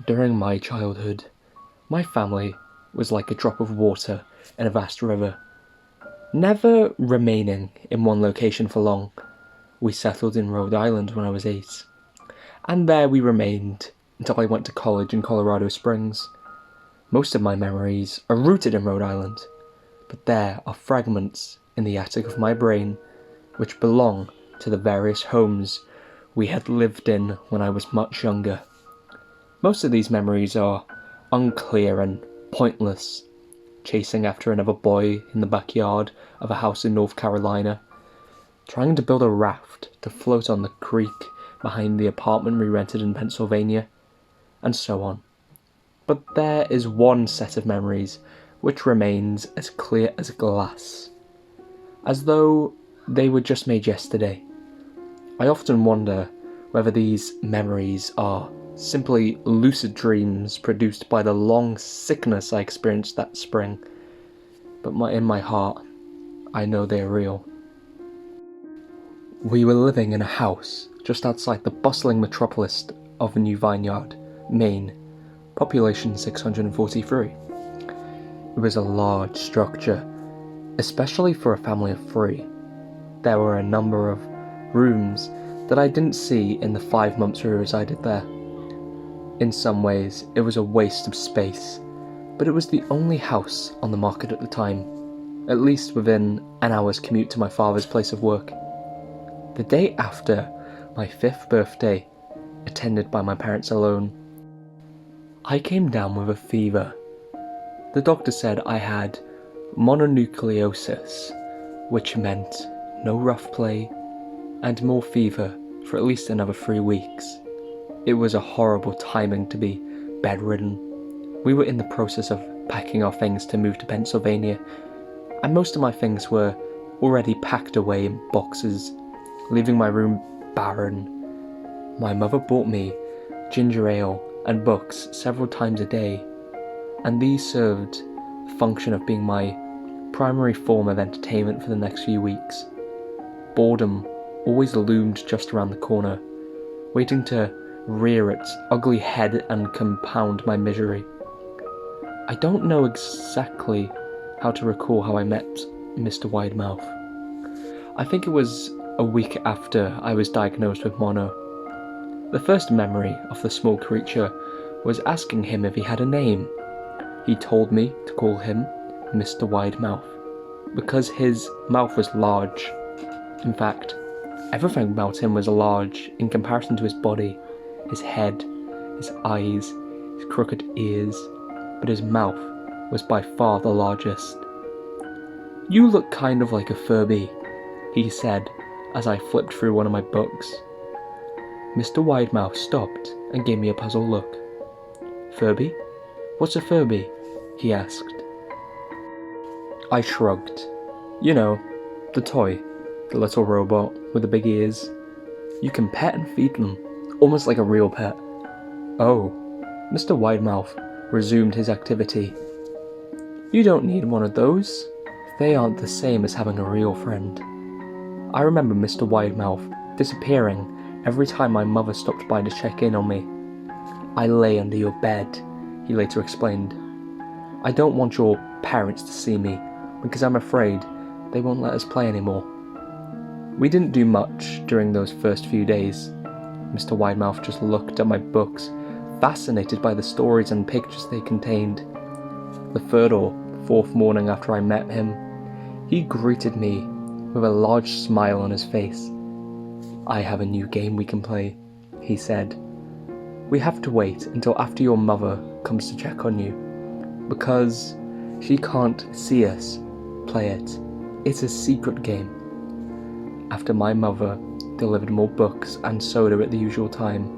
During my childhood, my family was like a drop of water in a vast river, never remaining in one location for long. We settled in Rhode Island when I was 8, and there we remained until I went to college in Colorado Springs. Most of my memories are rooted in Rhode Island, but there are fragments in the attic of my brain which belong to the various homes we had lived in when I was much younger. Most of these memories are unclear and pointless, chasing after another boy in the backyard of a house in North Carolina, trying to build a raft to float on the creek behind the apartment we rented in Pennsylvania, and so on. But there is one set of memories which remains as clear as glass, as though they were just made yesterday. I often wonder whether these memories are simply lucid dreams produced by the long sickness I experienced that spring, but in my heart, I know they are real. We were living in a house just outside the bustling metropolis of New Vineyard, Maine, population 643. It was a large structure, especially for a family of 3. There were a number of rooms that I didn't see in the 5 months we resided there. In some ways, it was a waste of space, but it was the only house on the market at the time, at least within an hour's commute to my father's place of work. The day after my 5th birthday, attended by my parents alone, I came down with a fever. The doctor said I had mononucleosis, which meant no rough play and more fever for at least another 3 weeks. It was a horrible timing to be bedridden. We were in the process of packing our things to move to Pennsylvania, and most of my things were already packed away in boxes, leaving my room barren. My mother bought me ginger ale and books several times a day, and these served the function of being my primary form of entertainment for the next few weeks. Boredom always loomed just around the corner, waiting to rear its ugly head and compound my misery. I don't know exactly how to recall how I met Mr. Widemouth. I think it was a week after I was diagnosed with mono. The first memory of the small creature was asking him if he had a name. He told me to call him Mr. Widemouth, because his mouth was large. In fact, everything about him was large in comparison to his body. His head, his eyes, his crooked ears, but his mouth was by far the largest. "You look kind of like a Furby," he said as I flipped through one of my books. Mr. Widemouth stopped and gave me a puzzled look. "Furby? What's a Furby?" he asked. I shrugged. "You know, the toy, the little robot with the big ears. You can pet and feed them, almost like a real pet." "Oh," Mr. Widemouth resumed his activity. "You don't need one of those. They aren't the same as having a real friend." I remember Mr. Widemouth disappearing every time my mother stopped by to check in on me. "I lay under your bed," he later explained. "I don't want your parents to see me, because I'm afraid they won't let us play anymore." We didn't do much during those first few days. Mr. Widemouth just looked at my books, fascinated by the stories and pictures they contained. The 3rd or 4th morning after I met him, he greeted me with a large smile on his face. "I have a new game we can play," he said. "We have to wait until after your mother comes to check on you, because she can't see us play it. It's a secret game." After my mother delivered more books and soda at the usual time,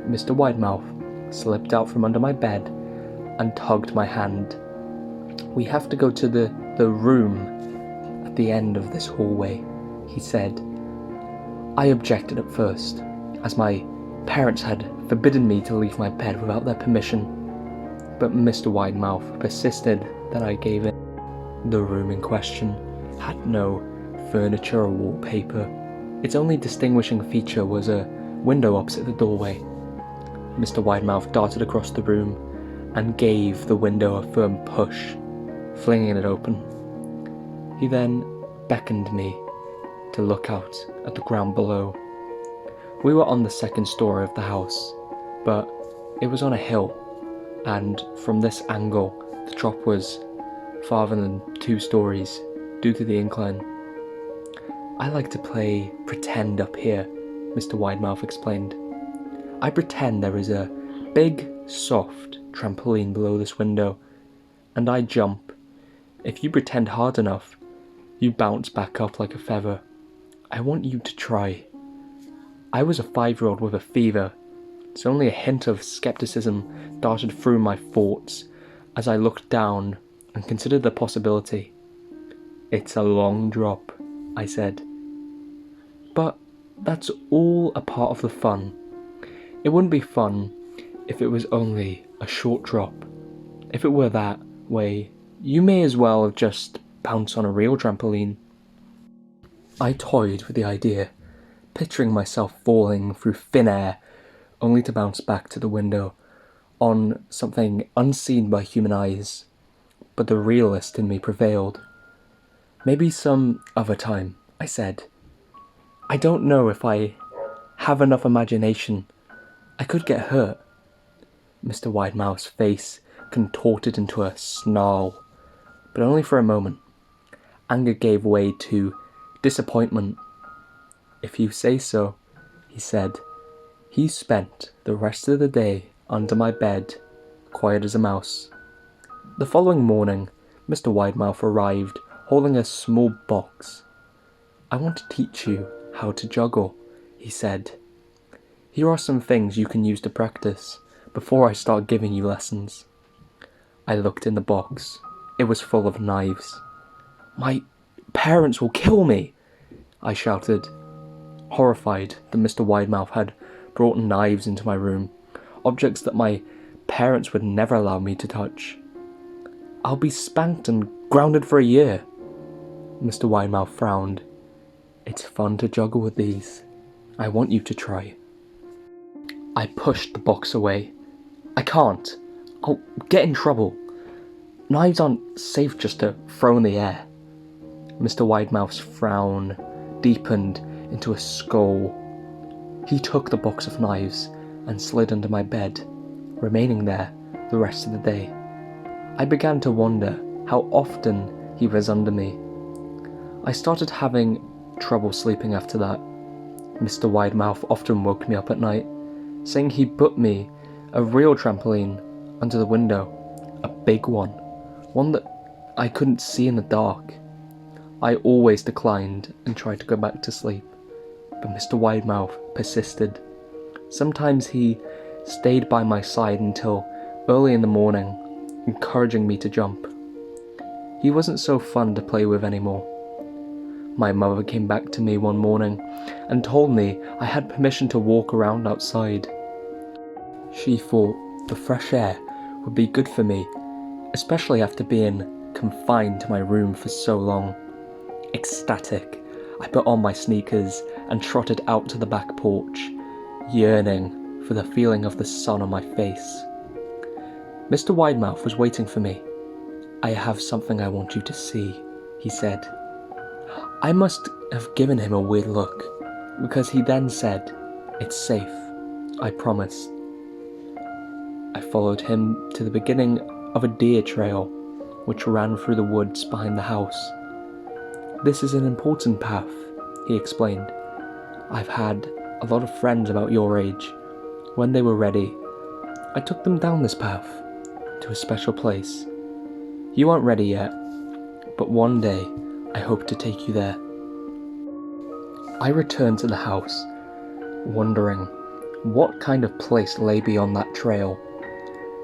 Mr. Widemouth slipped out from under my bed and tugged my hand. "We have to go to the room at the end of this hallway," he said. I objected at first, as my parents had forbidden me to leave my bed without their permission, but Mr. Widemouth persisted that I gave in. The room in question had no furniture or wallpaper. Its only distinguishing feature was a window opposite the doorway. Mr. Widemouth darted across the room and gave the window a firm push, flinging it open. He then beckoned me to look out at the ground below. We were on the second story of the house, but it was on a hill, and from this angle the drop was farther than 2 stories due to the incline. "I like to play pretend up here," Mr. Widemouth explained. "I pretend there is a big, soft trampoline below this window, and I jump. If you pretend hard enough, you bounce back up like a feather. I want you to try." I was a 5-year-old with a fever, so only a hint of skepticism darted through my thoughts as I looked down and considered the possibility. "It's a long drop," I said. "But that's all a part of the fun. It wouldn't be fun if it was only a short drop. If it were that way, you may as well just bounce on a real trampoline." I toyed with the idea, picturing myself falling through thin air, only to bounce back to the window on something unseen by human eyes. But the realist in me prevailed. "Maybe some other time," I said. "I don't know if I have enough imagination. I could get hurt." Mr. Widemouth's face contorted into a snarl, but only for a moment. Anger gave way to disappointment. "If you say so," he said. He spent the rest of the day under my bed, quiet as a mouse. The following morning, Mr. Widemouth arrived holding a small box. "I want to teach you how to juggle," he said. "Here are some things you can use to practice before I start giving you lessons." I looked in the box. It was full of knives. "My parents will kill me!" I shouted, horrified that Mr. Widemouth had brought knives into my room, objects that my parents would never allow me to touch. "I'll be spanked and grounded for a year." Mr. Widemouth frowned. "It's fun to juggle with these. I want you to try." I pushed the box away. "I can't. I'll get in trouble. Knives aren't safe just to throw in the air." Mr. Widemouth's frown deepened into a scowl. He took the box of knives and slid under my bed, remaining there the rest of the day. I began to wonder how often he was under me. I started having trouble sleeping after that. Mr. Widemouth often woke me up at night, saying he put me a real trampoline under the window, a big one that I couldn't see in the dark. I always declined and tried to go back to sleep, but Mr. Widemouth persisted. Sometimes he stayed by my side until early in the morning, encouraging me to jump. He wasn't so fun to play with anymore. My mother came back to me one morning and told me I had permission to walk around outside. She thought the fresh air would be good for me, especially after being confined to my room for so long. Ecstatic, I put on my sneakers and trotted out to the back porch, yearning for the feeling of the sun on my face. Mr. Widemouth was waiting for me. "I have something I want you to see," he said. I must have given him a weird look, because he then said, "It's safe, I promise." I followed him to the beginning of a deer trail, which ran through the woods behind the house. "This is an important path," he explained. "I've had a lot of friends about your age. When they were ready, I took them down this path, to a special place. You aren't ready yet, but one day I hope to take you there." I returned to the house, wondering what kind of place lay beyond that trail.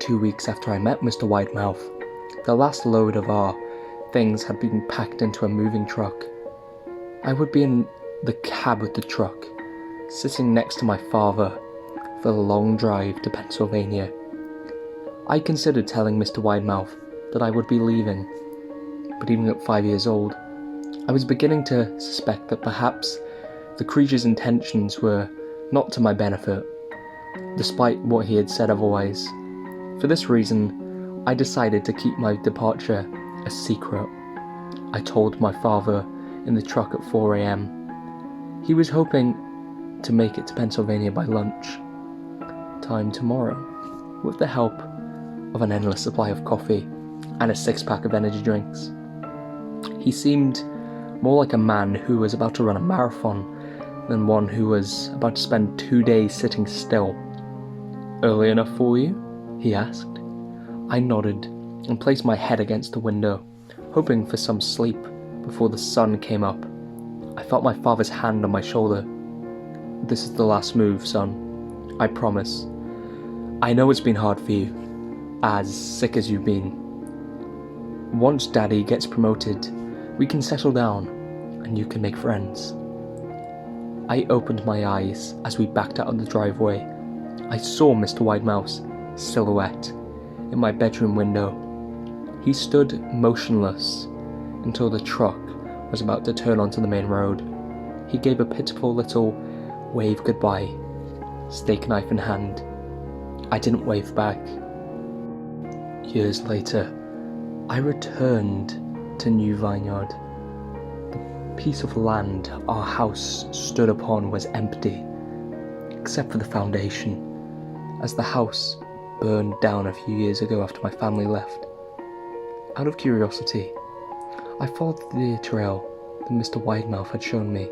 2 weeks after I met Mr. Widemouth, the last load of our things had been packed into a moving truck. I would be in the cab with the truck, sitting next to my father for the long drive to Pennsylvania. I considered telling Mr. Widemouth that I would be leaving, but even at 5 years old, I was beginning to suspect that perhaps the creature's intentions were not to my benefit. despite what he had said otherwise. For this reason, I decided to keep my departure a secret. I told my father in the truck at 4 a.m. He was hoping to make it to Pennsylvania by lunch time tomorrow, with the help of an endless supply of coffee and a 6-pack of energy drinks. He seemed more like a man who was about to run a marathon than one who was about to spend 2 days sitting still. "Early enough for you?" he asked. I nodded and placed my head against the window, hoping for some sleep before the sun came up. I felt my father's hand on my shoulder. "This is the last move, son. I promise. I know it's been hard for you, as sick as you've been. Once Daddy gets promoted, we can settle down and you can make friends." I opened my eyes as we backed out of the driveway. I saw Mr. Widemouth's silhouette in my bedroom window. He stood motionless until the truck was about to turn onto the main road. He gave a pitiful little wave goodbye, steak knife in hand. I didn't wave back. Years later, I returned to New Vineyard. The piece of land our house stood upon was empty, except for the foundation, as the house burned down a few years ago after my family left. Out of curiosity, I followed the trail that Mr. Widemouth had shown me.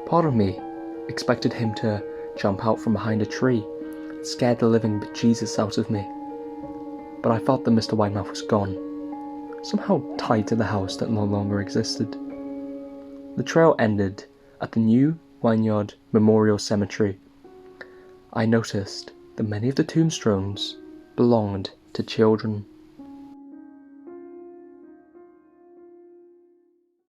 Part of me expected him to jump out from behind a tree, scared the living bejesus out of me. But I felt that Mr. Widemouth was gone, somehow tied to the house that no longer existed. The trail ended at the New Vineyard Memorial Cemetery. I noticed that many of the tombstones belonged to children.